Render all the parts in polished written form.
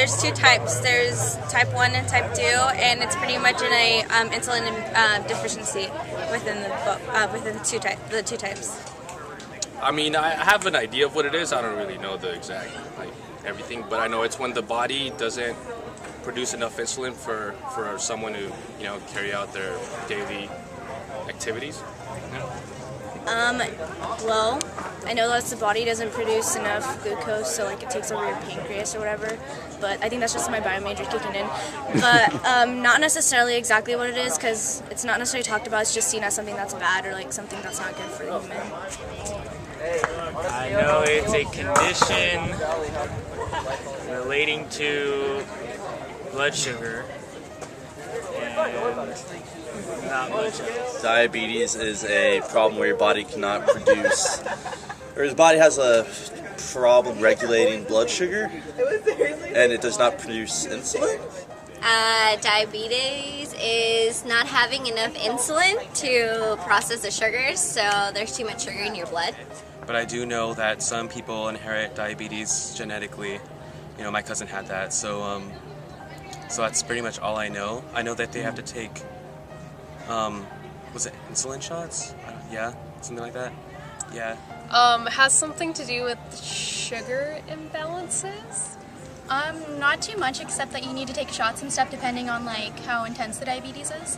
there's two types. There's type 1 and type 2, and it's pretty much in a insulin deficiency within the two types. I mean, I have an idea of what it is. I don't really know the exact everything, but I know it's when the body doesn't produce enough insulin for someone to carry out their daily activities. Well, I know that the body doesn't produce enough glucose, so it takes over your pancreas or whatever, but I think that's just my bio major kicking in. But not necessarily exactly what it is, because it's not necessarily talked about. It's just seen as something that's bad or something that's not good for the human. I know it's a condition relating to blood sugar and not much else. Diabetes is a problem where your body cannot produce, or the body has a problem regulating blood sugar, and it does not produce insulin. Diabetes is not having enough insulin to process the sugars, so there's too much sugar in your blood. But I do know that some people inherit diabetes genetically. My cousin had that, so that's pretty much all I know. I know that they have to take, was it insulin shots? Yeah, something like that. Yeah. Has something to do with sugar imbalances? Not too much, except that you need to take shots and stuff depending on how intense the diabetes is.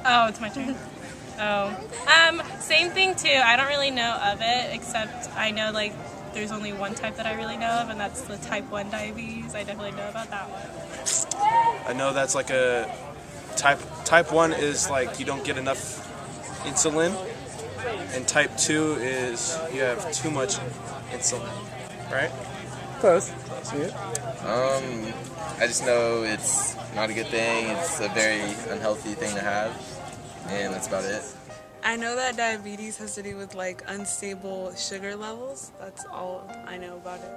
Oh, it's my turn. Same thing too. I don't really know of it, except I know there's only one type that I really know of, and that's the type 1 diabetes. I definitely know about that one. I know that's a type 1 is you don't get enough insulin, and type 2 is you have too much insulin, right? Close. I just know it's not a good thing. It's a very unhealthy thing to have, and that's about it. I know that diabetes has to do with unstable sugar levels. That's all I know about it.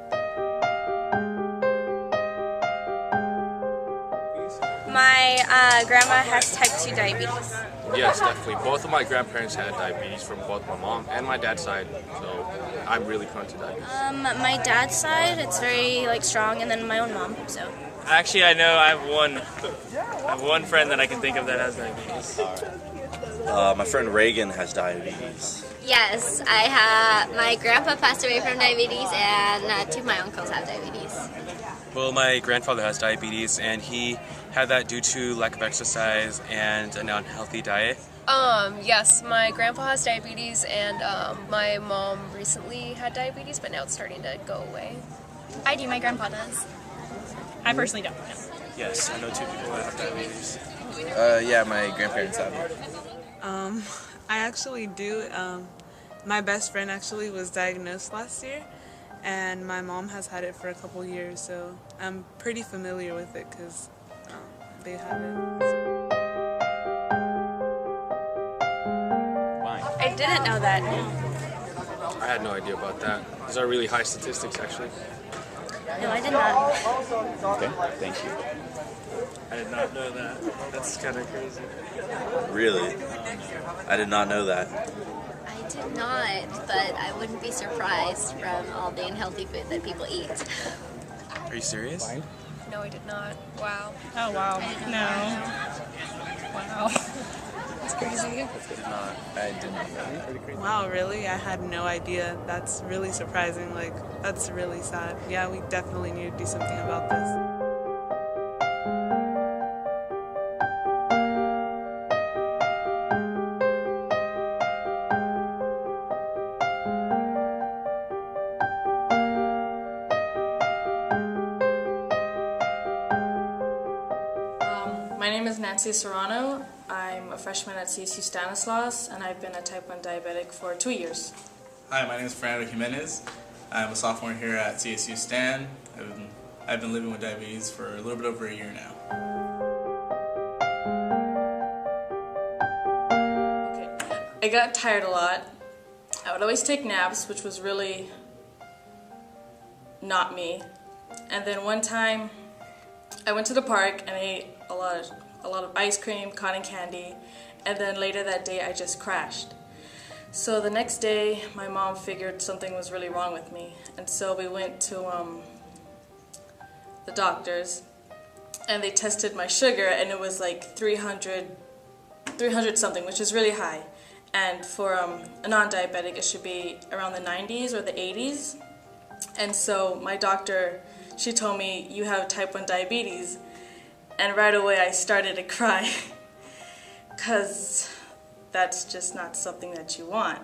My grandma has type 2 diabetes. Yes, definitely. Both of my grandparents had diabetes from both my mom and my dad's side, so I'm really prone to diabetes. My dad's side, it's very strong, and then my own mom. So. Actually, I know I have one friend that I can think of that has diabetes. My friend Reagan has diabetes. Yes, my grandpa passed away from diabetes, and two of my uncles have diabetes. Well, my grandfather has diabetes, and he had that due to lack of exercise and an unhealthy diet. Yes, my grandpa has diabetes, and my mom recently had diabetes, but now it's starting to go away. I do, my grandpa does. I personally don't. Yes, I know 2 people that have diabetes. Yeah, my grandparents have it. I actually do. My best friend actually was diagnosed last year, and my mom has had it for a couple years, so I'm pretty familiar with it because they have it. I didn't know that. I had no idea about that. Those are really high statistics, actually. No, I did not. Okay, thank you. I did not know that. That's kind of crazy. Really? I did not know that. I did not, but I wouldn't be surprised from all the unhealthy food that people eat. Are you serious? No, I did not. Wow. Oh, wow. No. Wow. That's crazy. I didn't know. Wow, really? I had no idea. That's really surprising. That's really sad. Yeah, we definitely need to do something about this. My name is Nancy Serrano. I'm a freshman at CSU Stanislaus, and I've been a type 1 diabetic for 2 years. Hi, my name is Fernando Jimenez. I'm a sophomore here at CSU Stan. I've been living with diabetes for a little bit over a year now. Okay. I got tired a lot. I would always take naps, which was really not me. And then one time, I went to the park and ate a lot of ice cream, cotton candy, and then later that day I just crashed. So the next day my mom figured something was really wrong with me, and so we went to the doctors, and they tested my sugar, and it was like 300 something, which is really high. And for a non-diabetic, it should be around the 90s or the 80s. And so my doctor, she told me, you have type 1 diabetes. And right away I started to cry, because that's just not something that you want.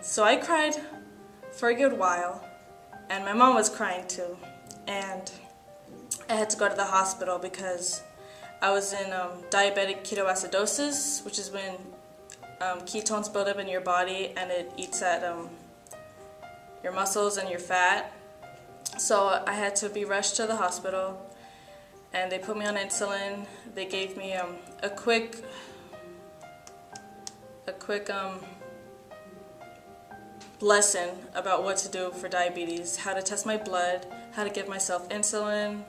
So I cried for a good while, and my mom was crying too. And I had to go to the hospital because I was in diabetic ketoacidosis, which is when ketones build up in your body and it eats at your muscles and your fat. So I had to be rushed to the hospital, and they put me on insulin. They gave me a quick lesson about what to do for diabetes, how to test my blood, how to give myself insulin,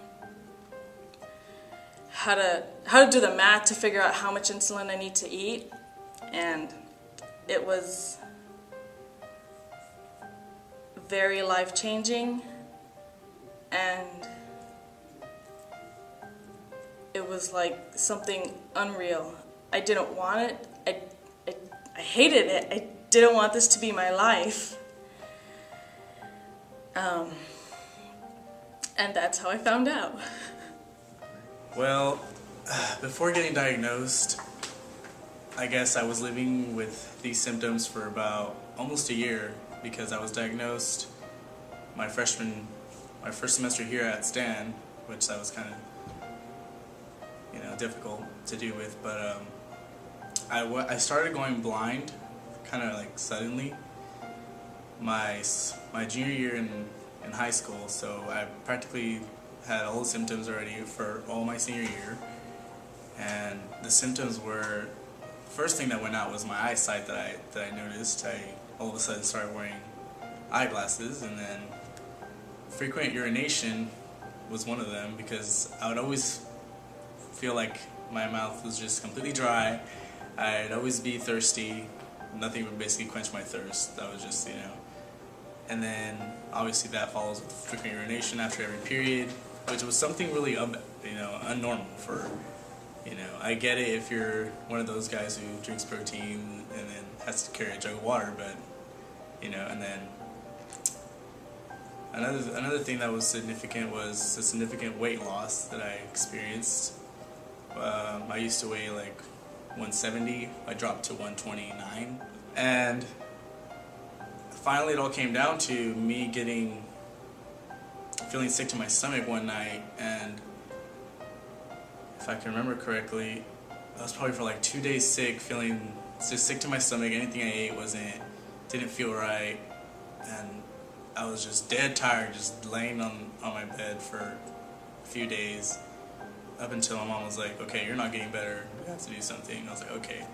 how to do the math to figure out how much insulin I need to eat. And it was very life-changing, and it was like something unreal. I didn't want it. I hated it. I didn't want this to be my life. And that's how I found out. Well, before getting diagnosed, I guess I was living with these symptoms for about almost a year, because I was diagnosed my first semester here at Stan, which that was kind of, difficult to do with. But I started going blind, kind of like suddenly, my junior year in high school. So I practically had all the symptoms already for all my senior year, and the symptoms were, first thing that went out was my eyesight that I noticed. I all of a sudden started wearing eyeglasses, and then frequent urination was one of them, because I would always feel like my mouth was just completely dry. I'd always be thirsty. Nothing would basically quench my thirst. That was just, And then obviously that follows with frequent urination after every period, which was something really, unnormal for, I get it if you're one of those guys who drinks protein and then has to carry a jug of water, but, and then another thing that was significant was the significant weight loss that I experienced. I used to weigh like 170, I dropped to 129, and finally it all came down to me feeling sick to my stomach one night, and if I can remember correctly, I was probably for like 2 days sick, feeling just sick to my stomach. Anything I ate didn't feel right, and I was just dead tired, just laying on my bed for a few days, up until my mom was like, okay, you're not getting better, we have to do something. I was like, okay.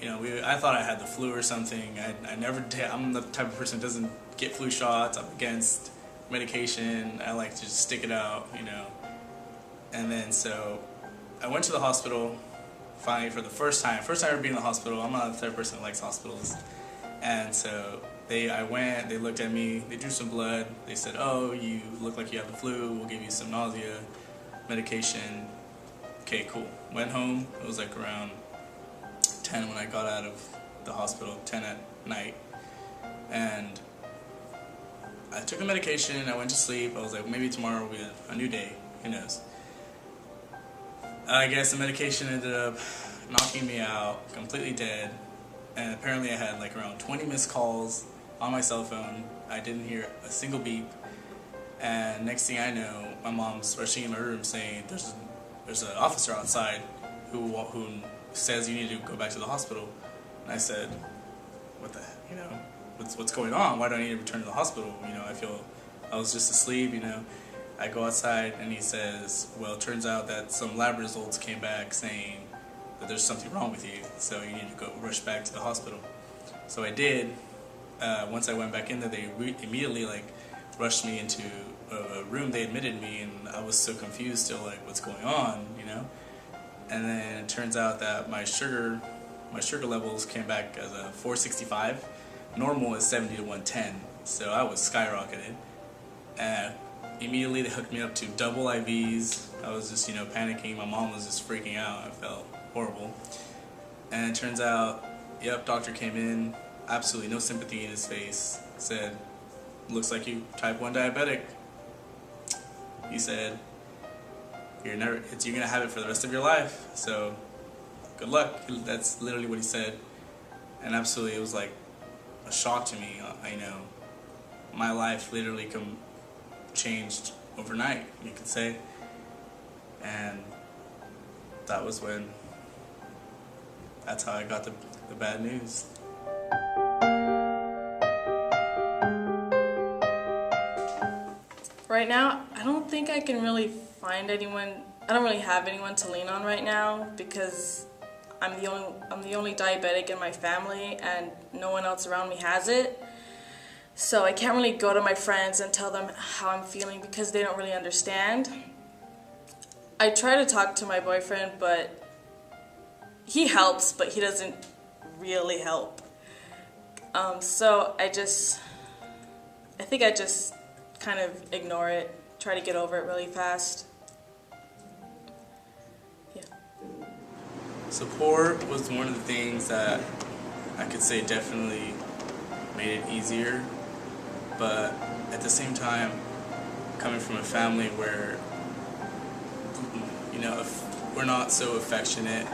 I thought I had the flu or something. I never did. I'm the type of person who doesn't get flu shots. I'm against medication. I like to just stick it out, And then so I went to the hospital finally for the first time ever being in the hospital. I'm not the type of person that likes hospitals. And so I went, they looked at me, they drew some blood, they said, oh, you look like you have the flu, we'll give you some nausea medication. Okay, cool. Went home, it was like around 10 when I got out of the hospital, 10 at night. And I took the medication, I went to sleep, I was like, maybe tomorrow will be a new day, who knows. I guess the medication ended up knocking me out, completely dead, and apparently I had like around 20 missed calls on my cell phone. I didn't hear a single beep, and next thing I know, my mom's rushing in my room saying, there's an officer outside who says you need to go back to the hospital. And I said, what the heck, what's going on? Why do I need to return to the hospital? I was just asleep, I go outside and he says, well, it turns out that some lab results came back saying that there's something wrong with you, so you need to go rush back to the hospital. So I did. Once I went back in there, they immediately rushed me into a room. They admitted me, and I was so confused still, what's going on, And then it turns out that my sugar levels came back as a 465. Normal is 70 to 110, so I was skyrocketed. And immediately they hooked me up to double IVs. I was just, panicking. My mom was just freaking out. I felt horrible. And it turns out, yep, doctor came in, absolutely no sympathy in his face, said, looks like you type 1 diabetic. He said, you're gonna have it for the rest of your life, so good luck. That's literally what he said. And absolutely, it was like a shock to me. I know my life literally changed overnight, you could say. And that was that's how I got the bad news. Right now, I don't think I can really find anyone. I don't really have anyone to lean on right now because I'm the only diabetic in my family and no one else around me has it. So I can't really go to my friends and tell them how I'm feeling because they don't really understand. I try to talk to my boyfriend, but he helps, but he doesn't really help. So I think I just kind of ignore it, try to get over it really fast. Yeah. Support was one of the things that I could say definitely made it easier, but at the same time, coming from a family where, if we're not so affectionate,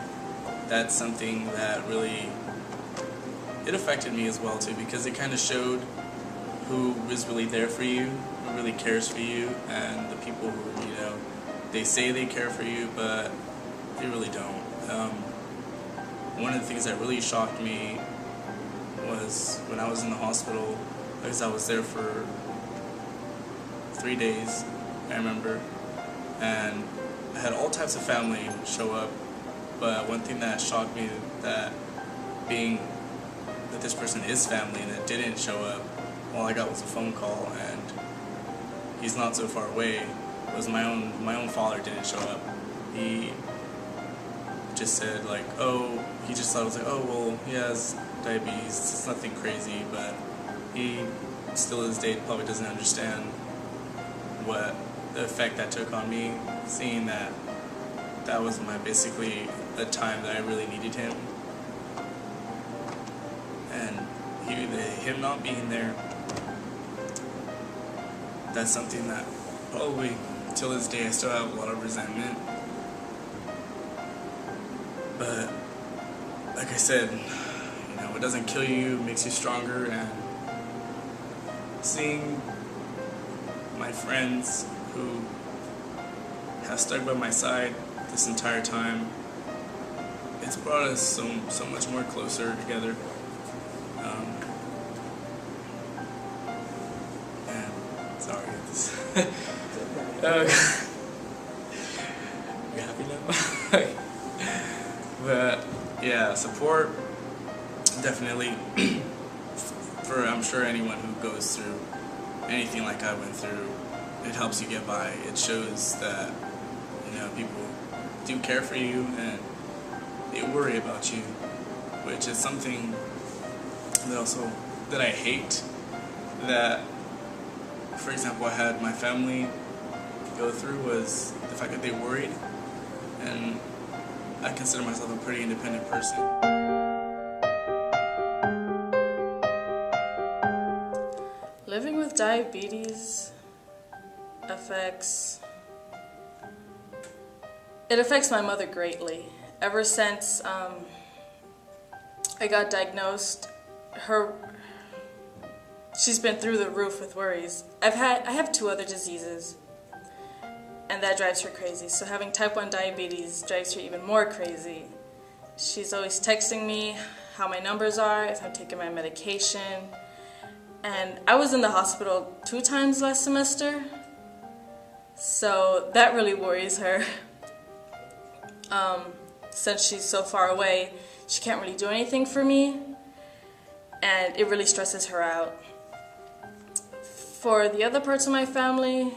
that's something that really, it affected me as well too, because it kind of showed who is really there for you, who really cares for you, and the people who, they say they care for you, but they really don't. One of the things that really shocked me was when I was in the hospital, because I was there for 3 days, I remember, and I had all types of family show up, but one thing that shocked me that this person is family and that didn't show up, all I got was a phone call, and he's not so far away. It was my own father didn't show up. He just said he just thought it was well, he has diabetes, it's nothing crazy, but he still to this day probably doesn't understand what the effect that took on me, seeing that was basically the time that I really needed him. And him not being there, that's something that probably till this day I still have a lot of resentment. But like I said, it doesn't kill you, it makes you stronger, and seeing my friends who have stuck by my side this entire time, it's brought us so much more closer together. And sorry, you happy now? But yeah, support definitely for I'm sure anyone who goes through anything like I went through, it helps you get by. It shows that people do care for you and they worry about you, which is something that I hate. That, for example, I had my family go through was the fact that they worried, and I consider myself a pretty independent person. Living with diabetes affects my mother greatly. Ever since I got diagnosed, she's been through the roof with worries. I have 2 other diseases, and that drives her crazy. So having type 1 diabetes drives her even more crazy. She's always texting me how my numbers are, if I'm taking my medication. And I was in the hospital 2 times last semester, so that really worries her. Since she's so far away, she can't really do anything for me, and it really stresses her out. For the other parts of my family,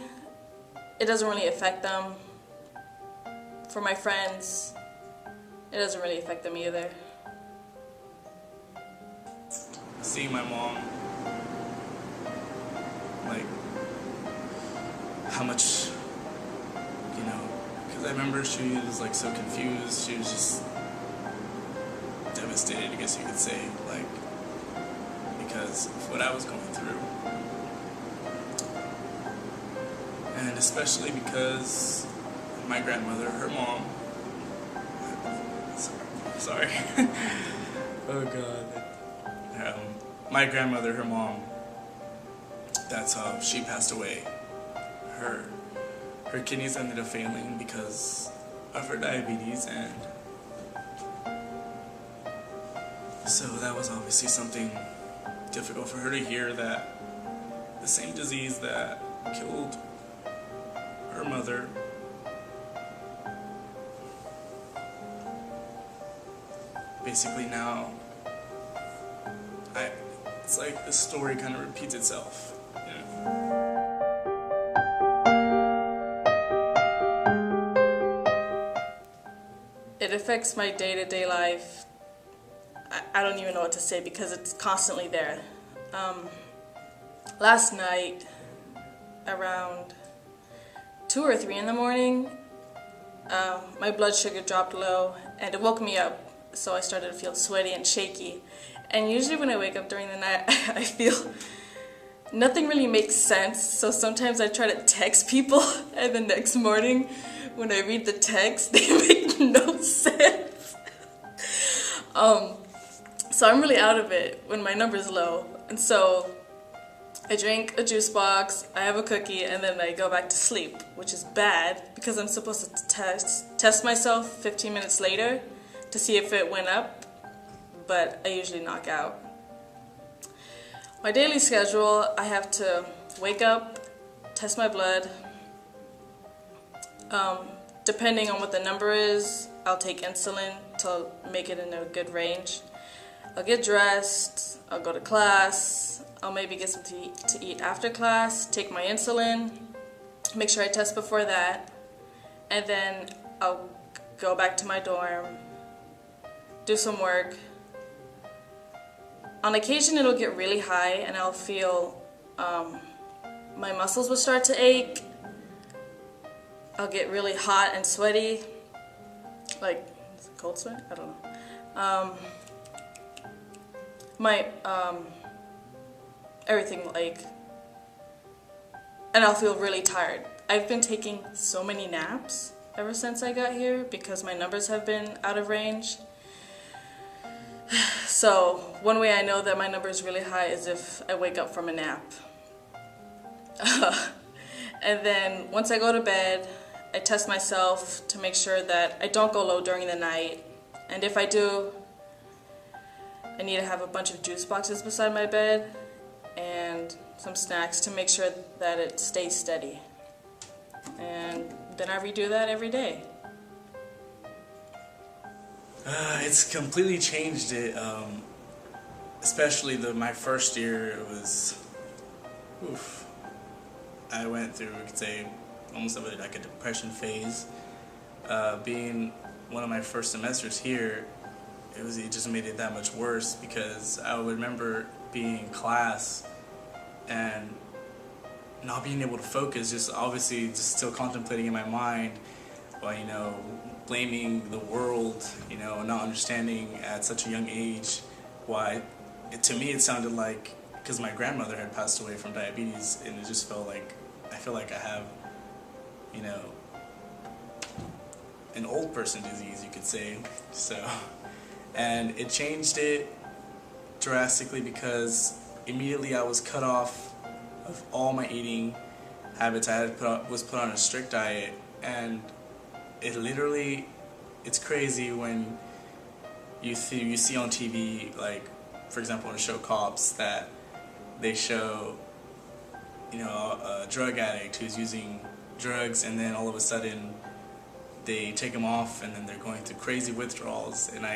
it doesn't really affect them. For my friends, it doesn't really affect them either. Seeing my mom how much, you know, because I remember she was like so confused. She was just devastated, I guess you could say, like, because of what I was going through. And especially because my grandmother, her mom, sorry. Oh God. My grandmother, her mom, that's how she passed away. Her kidneys ended up failing because of her diabetes, and so that was obviously something difficult for her to hear, that the same disease that killed her mother basically now, it's like the story kind of repeats itself, you know? It affects my day-to-day life. I don't even know what to say because it's constantly there. Last night, around 2 or 3 in the morning, my blood sugar dropped low and it woke me up. So I started to feel sweaty and shaky. And usually when I wake up during the night, I feel nothing really makes sense. So sometimes I try to text people, and the next morning when I read the text, they make no sense. So I'm really out of it when my number's low. And so I drink a juice box, I have a cookie, and then I go back to sleep, which is bad because I'm supposed to test myself 15 minutes later to see if it went up, but I usually knock out. My daily schedule, I have to wake up, test my blood. Depending on what the number is, I'll take insulin to make it in a good range. I'll get dressed, I'll go to class, I'll maybe get something to eat after class, take my insulin, make sure I test before that, and then I'll go back to my dorm, do some work. On occasion it'll get really high and I'll feel my muscles will start to ache. I'll get really hot and sweaty, like is it cold sweat? I don't know. Everything will ache, and I'll feel really tired. I've been taking so many naps ever since I got here because my numbers have been out of range. So one way I know that my number is really high is if I wake up from a nap. And then once I go to bed, I test myself to make sure that I don't go low during the night. And if I do, I need to have a bunch of juice boxes beside my bed and some snacks to make sure that it stays steady. And then I redo that every day. It's completely changed it, especially my first year. It was, oof. I went through, I could say, almost like a depression phase. Being one of my first semesters here, it just made it that much worse because I would remember being in class and not being able to focus, just obviously just still contemplating in my mind, well, you know, blaming the world, you know, not understanding at such a young age why, to me it sounded like, because my grandmother had passed away from diabetes, and it just felt like, I feel like I have, you know, an old person disease, you could say, so, and it changed it drastically because immediately I was cut off of all my eating habits. I was put on a strict diet, and it literally, it's crazy when you see on TV, like, for example, on the show Cops, that they show, you know, a drug addict who's using drugs, and then all of a sudden they take them off, and then they're going through crazy withdrawals. And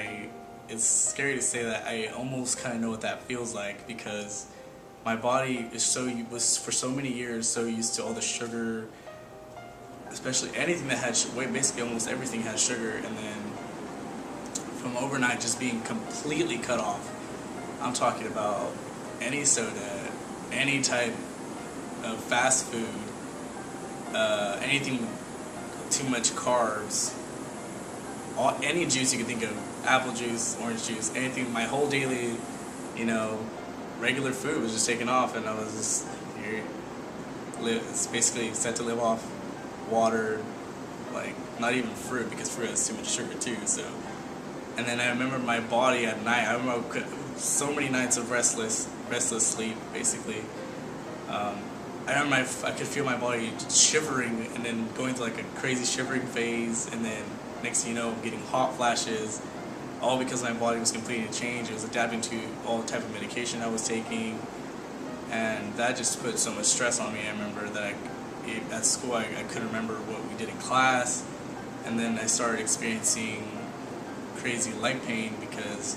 it's scary to say that I almost kind of know what that feels like, because my body was for so many years so used to all the sugar, especially anything that had basically almost everything had sugar, and then from overnight just being completely cut off. I'm talking about any soda, any type of fast food, anything too much carbs, any juice you can think of, apple juice, orange juice, anything. My whole daily, regular food was just taken off, and I was just it's basically set to live off water, like not even fruit, because fruit has too much sugar too. So, and then I remember my body at night. I remember so many nights of restless sleep, basically. I remember I could feel my body shivering, and then going through like a crazy shivering phase, and then next thing you know, getting hot flashes, all because my body was completely changed. It was adapting to all type of medication I was taking, and that just put so much stress on me. I remember that at school I couldn't remember what we did in class, and then I started experiencing crazy leg pain because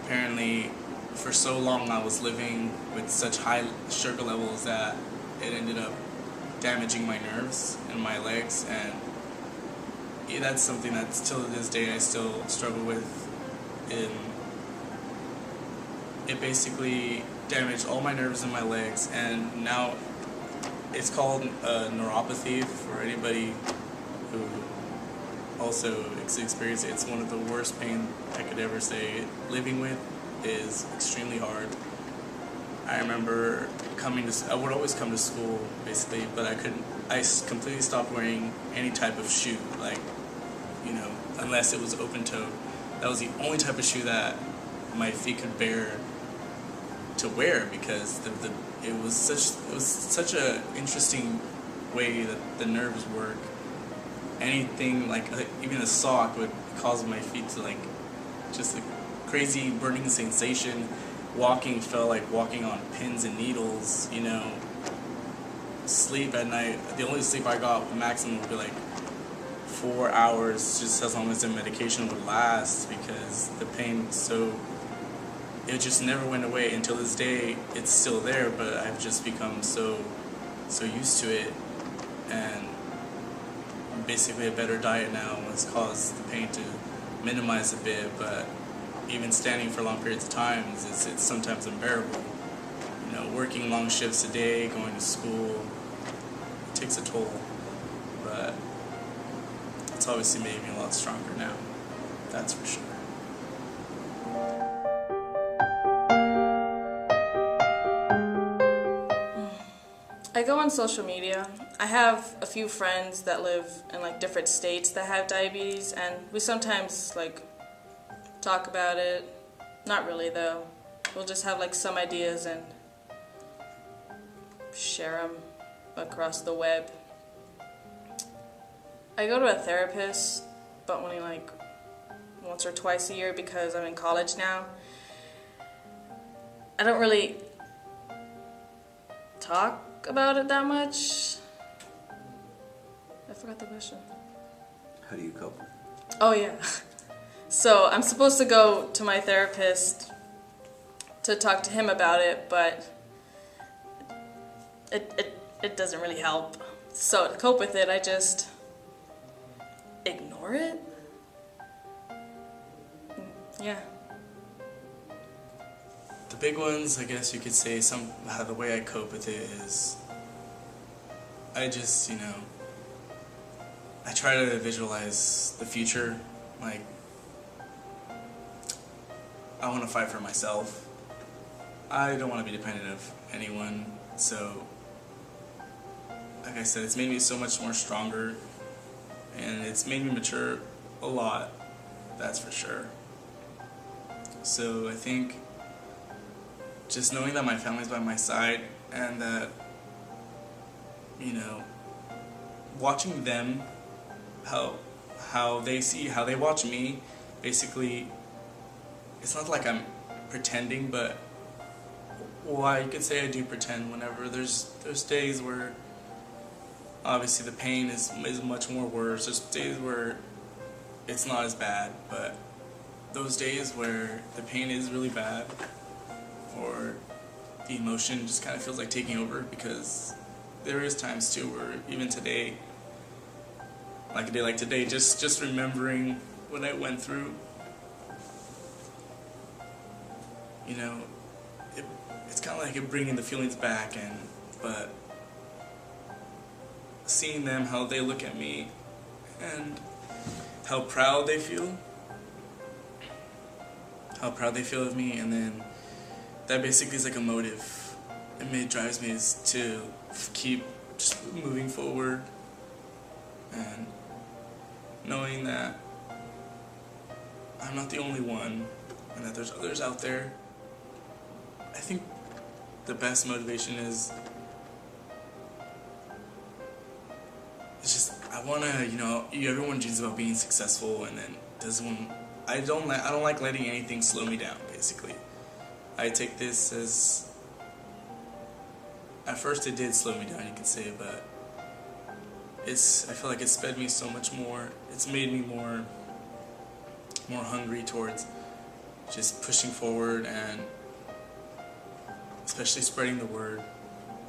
apparently for so long I was living with such high sugar levels that it ended up damaging my nerves in my legs, and that's something that till to this day I still struggle with. It basically damaged all my nerves in my legs, and now it's called neuropathy for anybody who also experienced it. It's one of the worst pain I could ever say. Living with is extremely hard. I remember I would always come to school basically, but I completely stopped wearing any type of shoe, like, unless it was open toe. That was the only type of shoe that my feet could bear to wear, because it was such a interesting way that the nerves work. Anything like even a sock would cause my feet to like just a crazy burning sensation. Walking felt like walking on pins and needles. Sleep at night, the only sleep I got maximum would be like 4 hours, just as long as the medication would last, because the pain it just never went away. Until this day it's still there, but I've just become so used to it, and basically a better diet now has caused the pain to minimize a bit, but even standing for long periods of time it's sometimes unbearable. Working long shifts a day, going to school, it takes a toll, but it's obviously made me a lot stronger now, that's for sure. I go on social media. I have a few friends that live in like different states that have diabetes, and we sometimes like talk about it. Not really though. We'll just have like some ideas and share them across the web. I go to a therapist, but only like once or twice a year because I'm in college now. I don't really talk about it that much. I forgot the question. How do you cope? Oh yeah. So I'm supposed to go to my therapist to talk to him about it, but it doesn't really help. So to cope with it, I just ignore it. Yeah. The big ones, I guess you could say, the way I cope with it is I just, I try to visualize the future. Like, I want to fight for myself. I don't want to be dependent of anyone. So, like I said, it's made me so much more stronger, and it's made me mature a lot, that's for sure. So I think just knowing that my family's by my side, and that, watching them, how they watch me, basically, it's not like I'm pretending, but you could say I do pretend whenever there's days where obviously the pain is much more worse. There's days where it's not as bad, but those days where the pain is really bad, or the emotion just kind of feels like taking over, because there is times too where even today, like a day like today, just remembering what I went through, it's kind of like it bringing the feelings back, but seeing them, how they look at me, and how proud they feel. How proud they feel of me, and then that basically is like a motive. It drives me is to keep just moving forward and knowing that I'm not the only one and that there's others out there. I think the best motivation is it's just I want to, you know, everyone dreams about being successful, and then I don't like letting anything slow me down, basically. I take this as, at first it did slow me down, you could say, but I feel like it sped me so much more. It's made me more hungry towards just pushing forward, and especially spreading the word,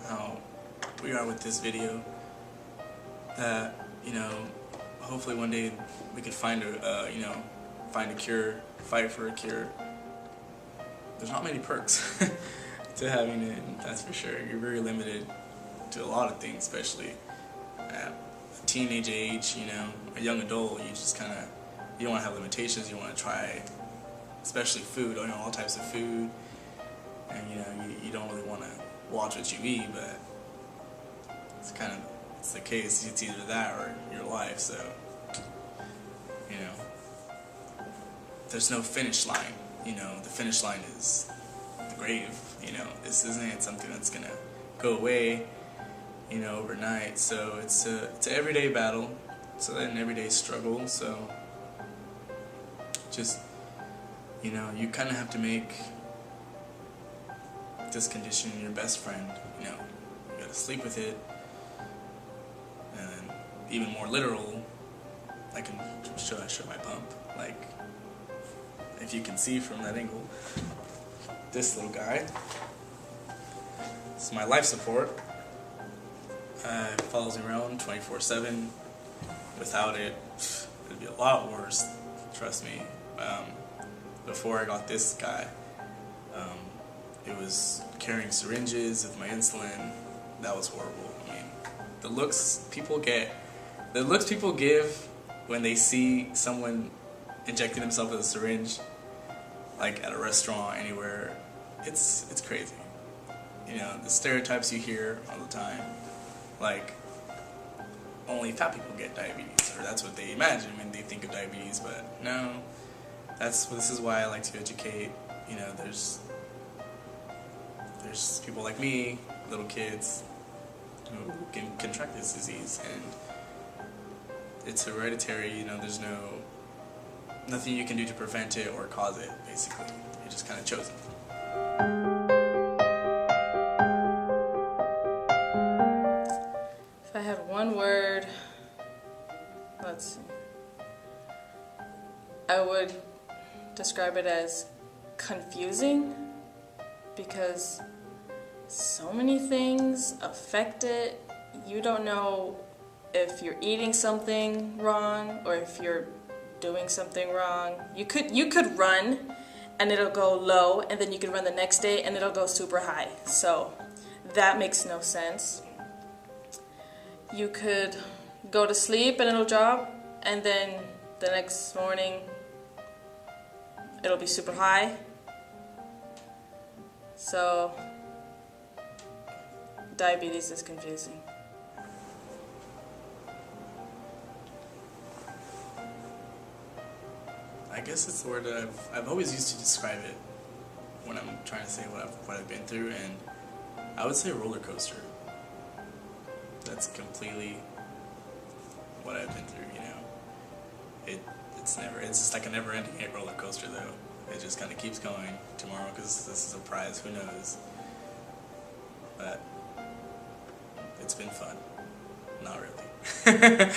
how we are with this video, that, you know, hopefully one day we could find a cure, fight for a cure. There's not many perks to having it, that's for sure. You're very limited to a lot of things, especially at a teenage age, you know, a young adult. You just kind of, you don't want to have limitations. You want to try, especially food, you know, all types of food, and you know, you don't really want to watch what you eat, but it's the case. It's either that or your life. So, you know, there's no finish line. You know, the finish line is the grave. You know, this isn't something that's gonna go away, you know, overnight. So it's an everyday battle. It's an everyday struggle. So just, you know, you kind of have to make this condition your best friend. You know, you gotta sleep with it, and then even more literal, I can show my pump. Like, if you can see from that angle, this little guy, it's my life support. It follows me around 24/7. Without it, it'd be a lot worse, trust me. Before I got this guy, it was carrying syringes of my insulin. That was horrible. I mean, the looks people give when they see someone injecting themselves with a syringe, like at a restaurant, anywhere, it's crazy. You know, the stereotypes you hear all the time, like only fat people get diabetes, or that's what they imagine when they think of diabetes. But no, this is why I like to educate. You know, there's people like me, little kids, who can contract this disease, and it's hereditary. You know, there's nothing you can do to prevent it or cause it, basically. You're just kind of chosen. If I had one word, let's see, I would describe it as confusing, because so many things affect it. You don't know if you're eating something wrong or if you're doing something wrong. You could run and it'll go low, and then you could run the next day and it'll go super high. So that makes no sense. You could go to sleep and it'll drop, and then the next morning it'll be super high. So diabetes is confusing. I guess it's the word that I've always used to describe it when I'm trying to say what I've been through, and I would say roller coaster. That's completely what I've been through, you know. It's just like a never-ending roller coaster, though. It just kind of keeps going. Tomorrow, because this is a prize, who knows? But it's been fun. Not really.